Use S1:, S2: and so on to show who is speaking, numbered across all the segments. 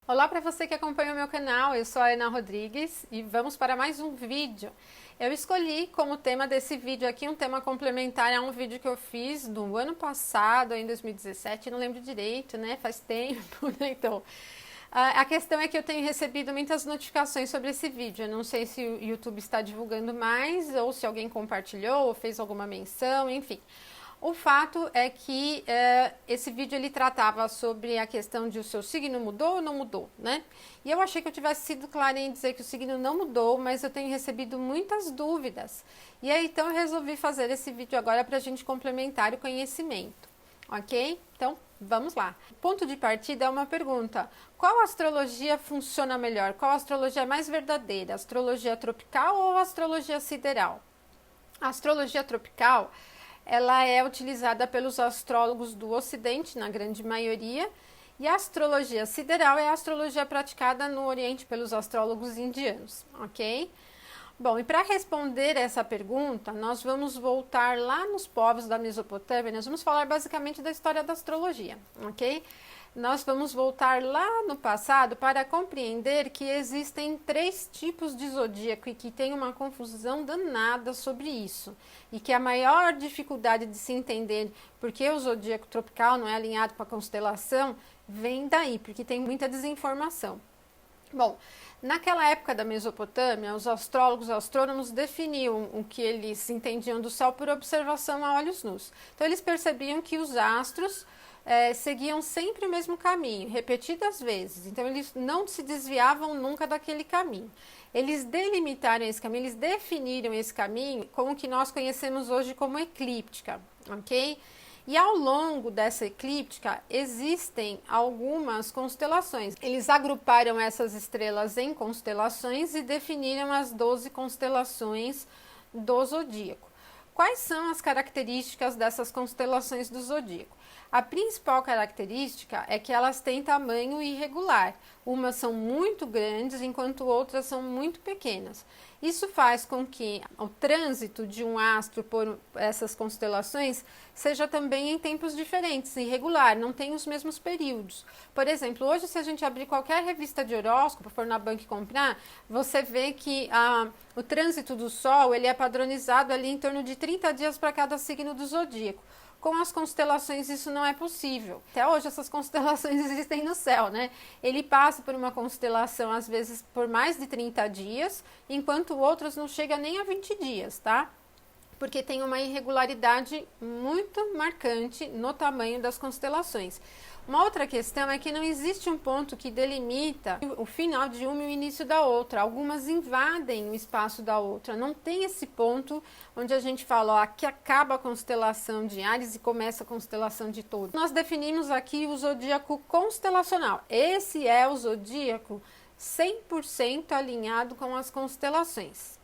S1: Olá para você que acompanha o meu canal, eu sou a Ana Rodrigues e vamos para mais um vídeo. Eu escolhi como tema desse vídeo aqui um tema complementar a um vídeo que eu fiz no ano passado, em 2017, não lembro direito, né? Faz tempo, né? Então, a questão é que eu tenho recebido muitas notificações sobre esse vídeo. Eu não sei se o YouTube está divulgando mais ou se alguém compartilhou ou fez alguma menção, enfim. O fato é que esse vídeo ele tratava sobre a questão de o seu signo mudou ou não mudou, né? E eu achei que eu tivesse sido clara em dizer que o signo não mudou, mas eu tenho recebido muitas dúvidas. E aí então eu resolvi fazer esse vídeo agora para a gente complementar o conhecimento, ok? Então vamos lá. O ponto de partida é uma pergunta: qual astrologia funciona melhor? Qual astrologia é mais verdadeira? Astrologia tropical ou astrologia sideral? A astrologia tropical ela é utilizada pelos astrólogos do Ocidente, na grande maioria, e a astrologia sideral é a astrologia praticada no Oriente pelos astrólogos indianos, ok? Bom, e para responder essa pergunta, nós vamos voltar lá nos povos da Mesopotâmia, nós vamos falar basicamente da história da astrologia, ok? Nós vamos voltar lá no passado para compreender que existem 3 tipos de zodíaco e que tem uma confusão danada sobre isso. E que a maior dificuldade de se entender porque o zodíaco tropical não é alinhado com a constelação vem daí, porque tem muita desinformação. Bom, naquela época da Mesopotâmia, os astrólogos, os astrônomos definiam o que eles entendiam do céu por observação a olhos nus. Então eles percebiam que os astros seguiam sempre o mesmo caminho, repetidas vezes. Então eles não se desviavam nunca daquele caminho. Eles delimitaram esse caminho, eles definiram esse caminho com o que nós conhecemos hoje como eclíptica, ok? E ao longo dessa eclíptica existem algumas constelações. Eles agruparam essas estrelas em constelações e definiram as 12 constelações do zodíaco. Quais são as características dessas constelações do zodíaco? A principal característica é que elas têm tamanho irregular. Umas são muito grandes, enquanto outras são muito pequenas. Isso faz com que o trânsito de um astro por essas constelações seja também em tempos diferentes, irregular, não tem os mesmos períodos. Por exemplo, hoje se a gente abrir qualquer revista de horóscopo, for na banca e comprar, você vê que o trânsito do Sol ele é padronizado ali em torno de 30 dias para cada signo do zodíaco. Com as constelações isso não é possível. Até hoje essas constelações existem no céu, né? Ele passa por uma constelação às vezes por mais de 30 dias, enquanto outras não chega nem a 20 dias, tá? Porque tem uma irregularidade muito marcante no tamanho das constelações. Uma outra questão é que não existe um ponto que delimita o final de uma e o início da outra. Algumas invadem o espaço da outra. Não tem esse ponto onde a gente fala, ó, aqui acaba a constelação de Áries e começa a constelação de Touro. Nós definimos aqui o zodíaco constelacional. Esse é o zodíaco 100% alinhado com as constelações.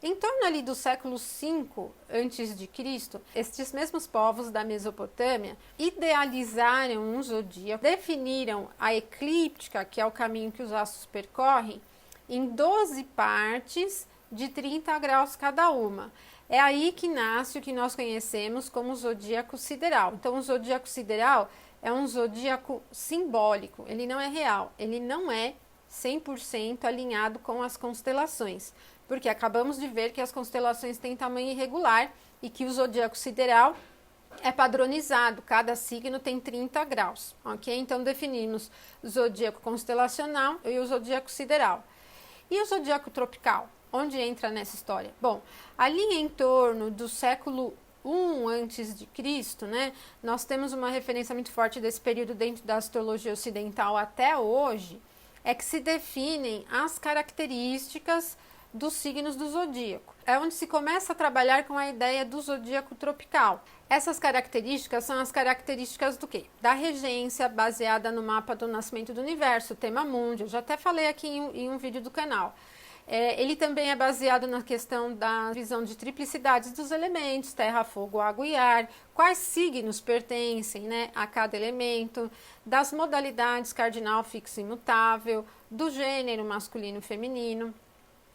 S1: Em torno ali do século V a.C., estes mesmos povos da Mesopotâmia idealizaram um zodíaco, definiram a eclíptica, que é o caminho que os astros percorrem, em 12 partes de 30 graus cada uma. É aí que nasce o que nós conhecemos como zodíaco sideral. Então, o zodíaco sideral é um zodíaco simbólico, ele não é real, ele não é 100% alinhado com as constelações. Porque acabamos de ver que as constelações têm tamanho irregular e que o zodíaco sideral é padronizado, cada signo tem 30 graus, ok? Então definimos o zodíaco constelacional e o zodíaco sideral. E o zodíaco tropical, onde entra nessa história? Bom, ali em torno do século I a.C., né, nós temos uma referência muito forte desse período dentro da astrologia ocidental até hoje, é que se definem as características dos signos do zodíaco. É onde se começa a trabalhar com a ideia do zodíaco tropical. Essas características são as características do quê? Da regência, baseada no mapa do nascimento do universo, o tema mundi. Eu já até falei aqui em um vídeo do canal. Ele também é baseado na questão da visão de triplicidades dos elementos, terra, fogo, água e ar, quais signos pertencem, né, a cada elemento, das modalidades cardinal, fixo e imutável, do gênero masculino e feminino.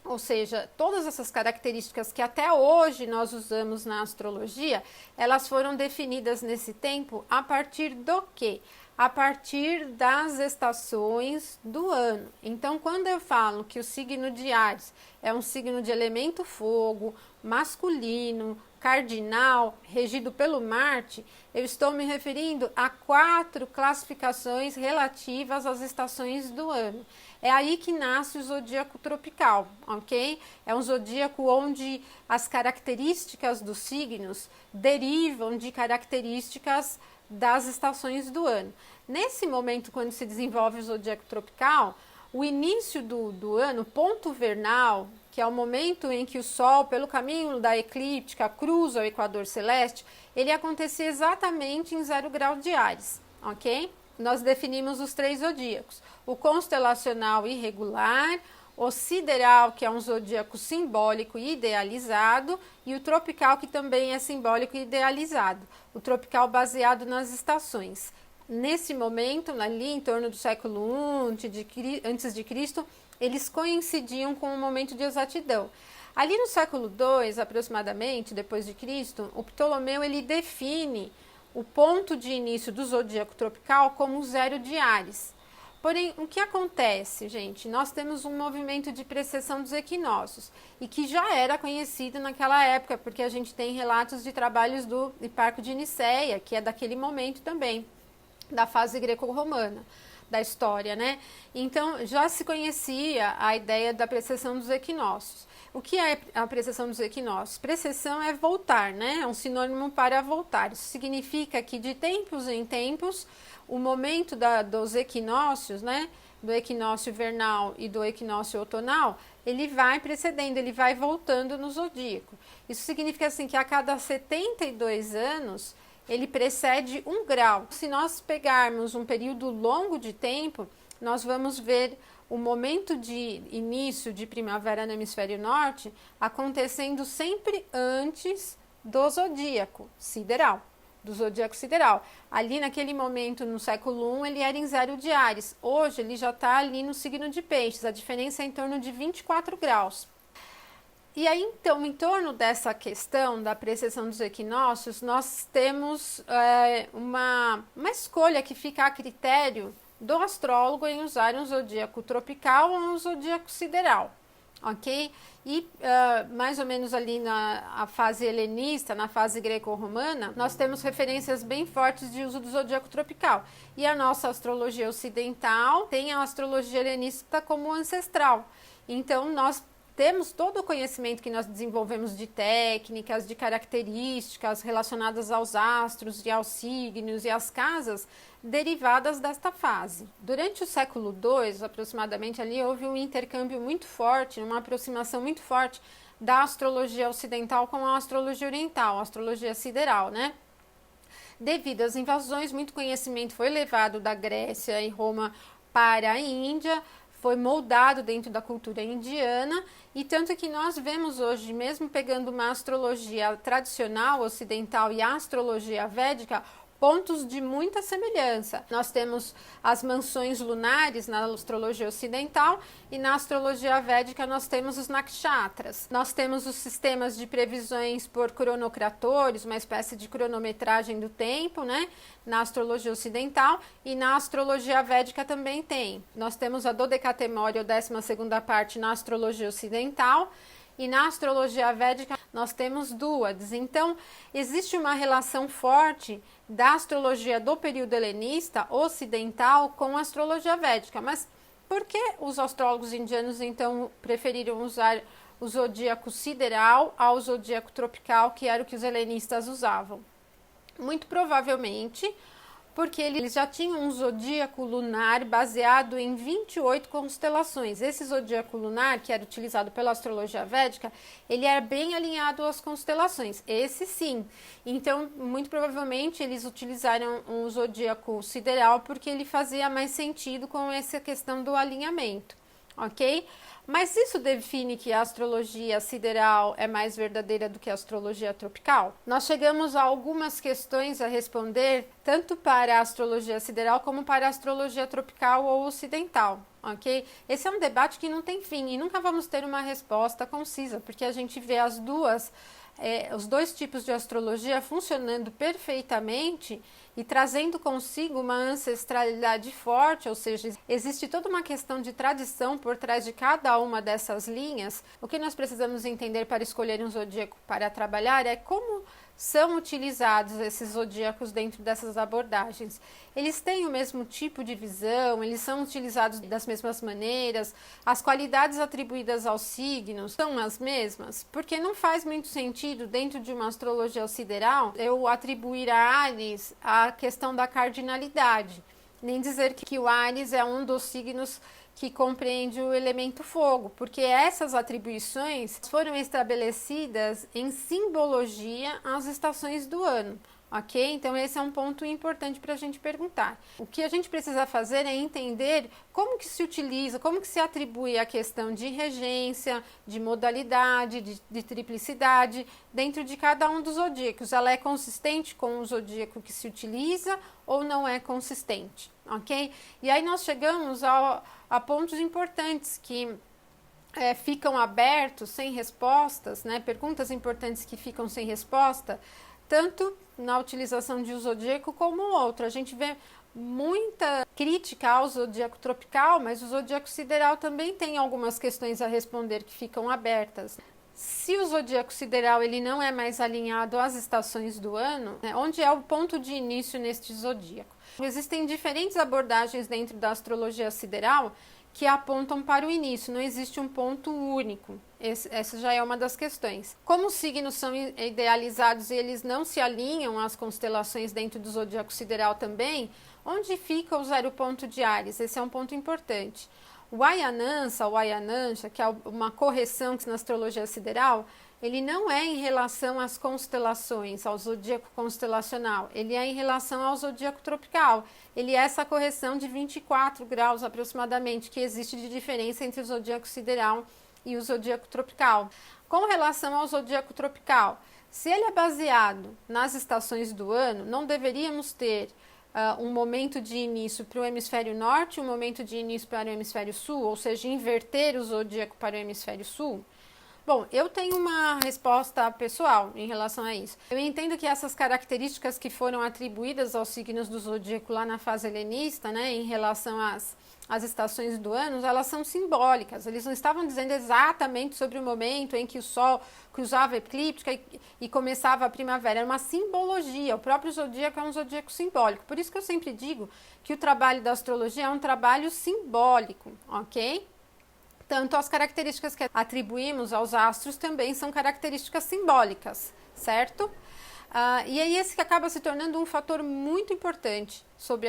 S1: Ou seja, todas essas características que até hoje nós usamos na astrologia, elas foram definidas nesse tempo a partir do quê? a partir das estações do ano. Então, quando eu falo que o signo de Áries é um signo de elemento fogo, masculino, cardinal, regido pelo Marte, eu estou me referindo a 4 classificações relativas às estações do ano. É aí que nasce o zodíaco tropical, ok? É um zodíaco onde as características dos signos derivam de características das estações do ano. Nesse momento, quando se desenvolve o zodíaco tropical, o início do ano, ponto vernal, que é o momento em que o Sol, pelo caminho da eclíptica, cruza o equador celeste, ele acontecia exatamente em 0 grau de Áries, ok? Nós definimos os 3 zodíacos: o constelacional irregular, o sideral, que é um zodíaco simbólico e idealizado, e o tropical, que também é simbólico e idealizado. O tropical baseado nas estações. Nesse momento, ali em torno do século I antes de Cristo, eles coincidiam com o momento de exatidão. Ali no século II, aproximadamente, depois de Cristo, o Ptolomeu ele define o ponto de início do zodíaco tropical como 0 de Áries. Porém, o que acontece, gente? Nós temos um movimento de precessão dos equinócios, e que já era conhecido naquela época, porque a gente tem relatos de trabalhos do Hiparco de Nicéia, que é daquele momento também, da fase greco-romana da história, né? Então, já se conhecia a ideia da precessão dos equinócios. O que é a precessão dos equinócios? Precessão é voltar, né? É um sinônimo para voltar. Isso significa que de tempos em tempos, o momento dos equinócios, né? Do equinócio vernal e do equinócio outonal, ele vai precedendo, ele vai voltando no zodíaco. Isso significa assim que a cada 72 anos, ele precede 1 grau. Se nós pegarmos um período longo de tempo, nós vamos ver o momento de início de primavera no hemisfério norte acontecendo sempre antes do zodíaco sideral, Ali naquele momento, no século I, ele era em 0 de Áries. Hoje ele já está ali no signo de Peixes, a diferença é em torno de 24 graus. E aí, então, em torno dessa questão da precessão dos equinócios, nós temos uma escolha que fica a critério do astrólogo em usar um zodíaco tropical ou um zodíaco sideral, ok? E mais ou menos ali na fase helenista, na fase greco-romana, nós temos referências bem fortes de uso do zodíaco tropical. E a nossa astrologia ocidental tem a astrologia helenista como ancestral. Então, nós temos todo o conhecimento que nós desenvolvemos de técnicas, de características relacionadas aos astros e aos signos e às casas derivadas desta fase. Durante o século II, aproximadamente, ali houve um intercâmbio muito forte, uma aproximação muito forte da astrologia ocidental com a astrologia oriental, a astrologia sideral, né? Devido às invasões, muito conhecimento foi levado da Grécia e Roma para a Índia, foi moldado dentro da cultura indiana, e tanto que nós vemos hoje, mesmo pegando uma astrologia tradicional ocidental e a astrologia védica, pontos de muita semelhança. Nós temos as mansões lunares na astrologia ocidental e na astrologia védica nós temos os nakshatras. Nós temos os sistemas de previsões por cronocratores, uma espécie de cronometragem do tempo, né? Na astrologia ocidental, e na astrologia védica também tem. Nós temos a dodecatemória, ou 12ª parte, na astrologia ocidental, e na astrologia védica nós temos dúades. Então, existe uma relação forte da astrologia do período helenista ocidental com a astrologia védica. Mas por que os astrólogos indianos, então, preferiram usar o zodíaco sideral ao zodíaco tropical, que era o que os helenistas usavam? Muito provavelmente porque eles já tinham um zodíaco lunar baseado em 28 constelações. Esse zodíaco lunar, que era utilizado pela astrologia védica, ele era bem alinhado às constelações. Esse sim. Então, muito provavelmente, eles utilizaram um zodíaco sideral porque ele fazia mais sentido com essa questão do alinhamento, ok? Mas isso define que a astrologia sideral é mais verdadeira do que a astrologia tropical? Nós chegamos a algumas questões a responder, tanto para a astrologia sideral como para a astrologia tropical ou ocidental, ok? Esse é um debate que não tem fim e nunca vamos ter uma resposta concisa, porque a gente vê os dois tipos de astrologia funcionando perfeitamente e trazendo consigo uma ancestralidade forte, ou seja, existe toda uma questão de tradição por trás de cada uma dessas linhas. O que nós precisamos entender para escolher um zodíaco para trabalhar é como são utilizados esses zodíacos dentro dessas abordagens. Eles têm o mesmo tipo de visão, eles são utilizados das mesmas maneiras, as qualidades atribuídas aos signos são as mesmas, porque não faz muito sentido dentro de uma astrologia sideral eu atribuir a Áries a questão da cardinalidade, nem dizer que o Áries é um dos signos que compreende o elemento fogo, porque essas atribuições foram estabelecidas em simbologia às estações do ano, ok? Então esse é um ponto importante para a gente perguntar. O que a gente precisa fazer é entender como que se utiliza, como que se atribui a questão de regência, de modalidade, de triplicidade dentro de cada um dos zodíacos. Ela é consistente com o zodíaco que se utiliza ou não é consistente, ok? E aí nós chegamos a pontos importantes que ficam abertos, sem respostas, né? Perguntas importantes que ficam sem resposta, tanto na utilização de um zodíaco como outro. A gente vê muita crítica ao zodíaco tropical, mas o zodíaco sideral também tem algumas questões a responder que ficam abertas. Se o zodíaco sideral ele não é mais alinhado às estações do ano, né, onde é o ponto de início neste zodíaco? Existem diferentes abordagens dentro da astrologia sideral que apontam para o início, não existe um ponto único. Essa já é uma das questões. Como os signos são idealizados e eles não se alinham às constelações dentro do zodíaco sideral também, onde fica o zero ponto de Áries? Esse é um ponto importante. O Ayanansa, ou Ayanancha, que é uma correção na astrologia sideral, ele não é em relação às constelações, ao zodíaco constelacional, ele é em relação ao zodíaco tropical. Ele é essa correção de 24 graus aproximadamente que existe de diferença entre o zodíaco sideral e o zodíaco tropical. Com relação ao zodíaco tropical, se ele é baseado nas estações do ano, não deveríamos ter um momento de início para o hemisfério norte e um momento de início para o hemisfério sul, ou seja, inverter o zodíaco para o hemisfério sul? Bom, eu tenho uma resposta pessoal em relação a isso. Eu entendo que essas características que foram atribuídas aos signos do zodíaco lá na fase helenista, né, em relação às estações do ano, elas são simbólicas. Eles não estavam dizendo exatamente sobre o momento em que o Sol cruzava a eclíptica e começava a primavera. Era uma simbologia. O próprio zodíaco é um zodíaco simbólico. Por isso que eu sempre digo que o trabalho da astrologia é um trabalho simbólico, ok? Tanto as características que atribuímos aos astros também são características simbólicas, certo? E aí esse que acaba se tornando um fator muito importante sobre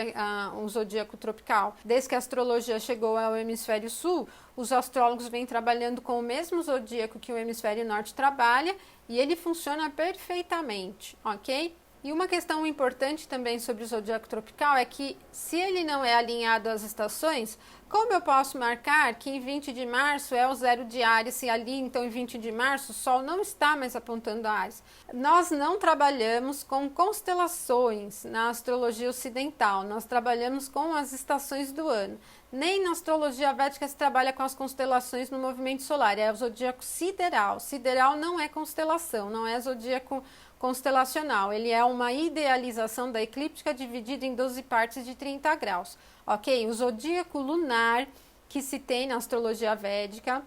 S1: o zodíaco tropical. Desde que a astrologia chegou ao hemisfério sul, os astrólogos vêm trabalhando com o mesmo zodíaco que o hemisfério norte trabalha e ele funciona perfeitamente, ok? E uma questão importante também sobre o zodíaco tropical é que, se ele não é alinhado às estações, como eu posso marcar que em 20 de março é o zero de Áries, se ali então em 20 de março o Sol não está mais apontando a Áries? Nós não trabalhamos com constelações na astrologia ocidental, nós trabalhamos com as estações do ano. Nem na astrologia védica se trabalha com as constelações no movimento solar, é o zodíaco sideral. Sideral não é constelação, não é zodíaco constelacional, ele é uma idealização da eclíptica dividida em 12 partes de 30 graus, ok? O zodíaco lunar que se tem na astrologia védica,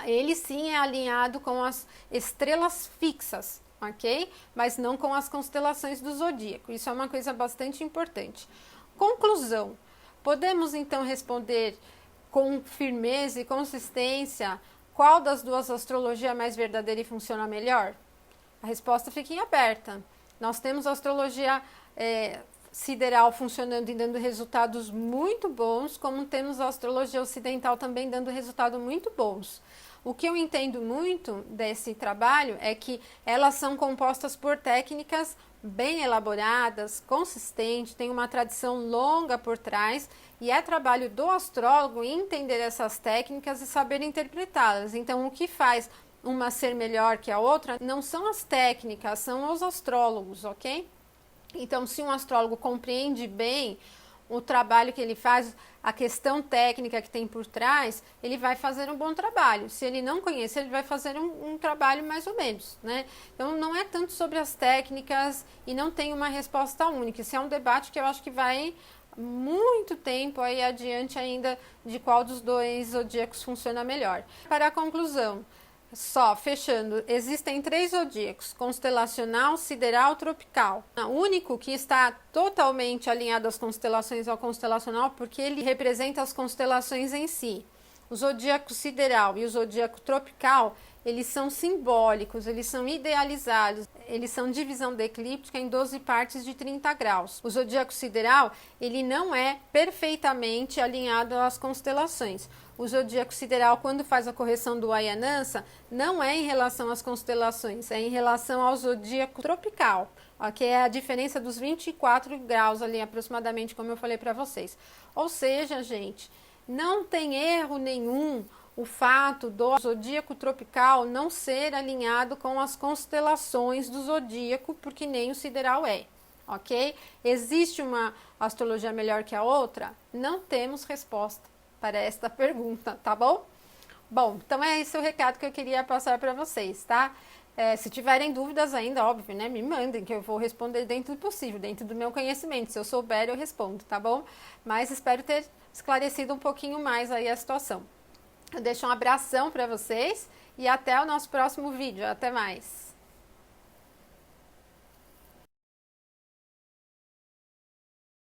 S1: ele sim é alinhado com as estrelas fixas, ok? Mas não com as constelações do zodíaco, isso é uma coisa bastante importante. Conclusão, podemos então responder com firmeza e consistência qual das duas astrologias é mais verdadeira e funciona melhor? A resposta fica em aberta. Nós temos a astrologia sideral funcionando e dando resultados muito bons, como temos a astrologia ocidental também dando resultados muito bons. O que eu entendo muito desse trabalho é que elas são compostas por técnicas bem elaboradas, consistentes, tem uma tradição longa por trás e é trabalho do astrólogo entender essas técnicas e saber interpretá-las. Então, o que faz uma ser melhor que a outra não são as técnicas, são os astrólogos, ok? Então, se um astrólogo compreende bem o trabalho que ele faz, a questão técnica que tem por trás, ele vai fazer um bom trabalho. Se ele não conhece, ele vai fazer um trabalho mais ou menos, né? Então, não é tanto sobre as técnicas e não tem uma resposta única. Esse é um debate que eu acho que vai muito tempo aí adiante ainda de qual dos dois zodíacos funciona melhor. Para a conclusão, só fechando, existem 3 zodíacos: constelacional, sideral, tropical. O único que está totalmente alinhado às constelações é o constelacional, porque ele representa as constelações em si. O zodíaco sideral e o zodíaco tropical, eles são simbólicos, eles são idealizados, eles são divisão declíptica em 12 partes de 30 graus. O zodíaco sideral, ele não é perfeitamente alinhado às constelações. O zodíaco sideral, quando faz a correção do Ayanansa, não é em relação às constelações, é em relação ao zodíaco tropical, que é a diferença dos 24 graus ali aproximadamente, como eu falei para vocês. Ou seja, gente, não tem erro nenhum o fato do zodíaco tropical não ser alinhado com as constelações do zodíaco, porque nem o sideral é, ok? Existe uma astrologia melhor que a outra? Não temos resposta para esta pergunta, tá bom? Bom, então é esse o recado que eu queria passar para vocês, tá? Se tiverem dúvidas ainda, óbvio, né? Me mandem que eu vou responder dentro do possível, dentro do meu conhecimento. Se eu souber, eu respondo, tá bom? Mas espero ter esclarecido um pouquinho mais aí a situação. Eu deixo um abração para vocês e até o nosso próximo vídeo. Até mais!